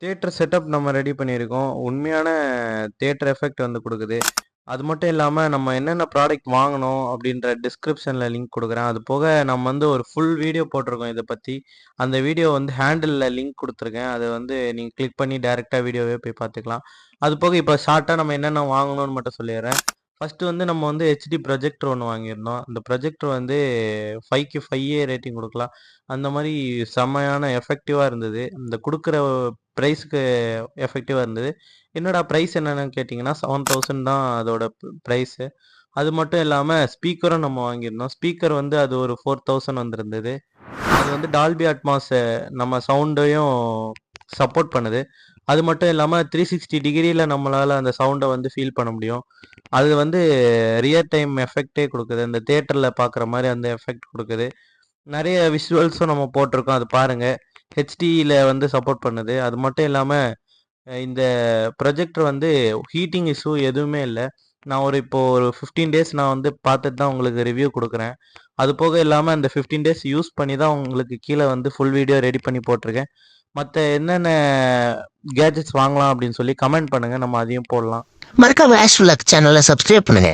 Theatre setup நம்ம ready பண்ணியிருக்கோம். உண்மையான தியேட்டர் எஃபெக்ட் வந்து குடுக்குது. அது மட்டும் இல்லாம நம்ம என்னென்ன ப்ராடக்ட் வாங்கணும் அப்படின்ற டிஸ்கிரிப்ஷன்ல லிங்க் குடுக்குறேன். அது போக நம்ம வந்து ஒரு ஃபுல் வீடியோ போட்டிருக்கோம் இத பத்தி. அந்த வீடியோ வந்து ஹேண்டில்ல லிங்க் குடுத்துருக்கேன். அத வந்து நீங்க கிளிக் பண்ணி டைரக்ட்டா வீடியோவே போய் பார்த்துக்கலாம். அது போக இப்ப ஷார்ட்டா நம்ம என்னென்ன வாங்கணும்னு மட்டும் சொல்லிர்றேன். ஃபர்ஸ்ட்டு வந்து நம்ம வந்து ஹெச்டி ப்ரொஜெக்டர் ஒண்ணு வாங்கியிருந்தோம். அந்த ப்ரொஜெக்டர் வந்து 5க்கு 5ஏ ரேட்டிங் குடுக்கலாம். அந்த மாரி செம்மையான எஃபெக்டிவா இருந்தது. இந்த குடுக்குற பிரைஸ்க்கு எஃபெக்டிவா இருந்தது. என்னடா பிரைஸ் என்னன்னு கேட்டீங்கன்னா, 7000 தான் அதோட பிரைஸு. அது மட்டும் இல்லாம ஸ்பீக்கரும் நம்ம வாங்கியிருந்தோம். ஸ்பீக்கர் வந்து அது ஒரு 4000 வந்திருந்தது. அது வந்து டால்பி அட்மாஸ் நம்ம சவுண்டையும் சப்போர்ட் பண்ணுது. அது மட்டும் இல்லாம 360 டிகிரில நம்மளால அந்த சவுண்ட வந்து ஃபீல் பண்ண முடியும். அது வந்து ரியல் டைம் எஃபெக்ட்டே குடுக்குது. இந்த தியேட்டர்ல பார்க்குற மாரி அந்த எஃபெக்ட் குடுக்குது. நெறைய விஷுவல்ஸும் நம்ம போட்டிருக்கோம். அது பாருங்க. ஹெச்டில வந்து சப்போர்ட் பண்ணுது. அது மட்டும் இல்லாம இந்த ப்ரொஜெக்டர் வந்து ஹீட்டிங் இஷ்யூ எதுவுமே இல்ல. நான் இப்போ ஒரு 15 டேஸ் நான் வந்து பார்த்துட்டு தான் உங்களுக்கு ரிவ்யூ குடுக்குறேன். அது போக இல்லாம அந்த 15 டேஸ் யூஸ் பண்ணி தான் உங்களுக்கு கீழ வந்து ஃபுல் வீடியோ ரெடி பண்ணி போட்டிருக்கேன். மத்த என்னென்ன கேட்ஜெட்ஸ் வாங்கலாம் அப்படின்னு சொல்லி கமெண்ட் பண்ணுங்க. நம்ம அதையும் போடலாம். மறக்காம ஆஷ் விளாக் சேனலை சப்ஸ்கிரைப் பண்ணுங்க.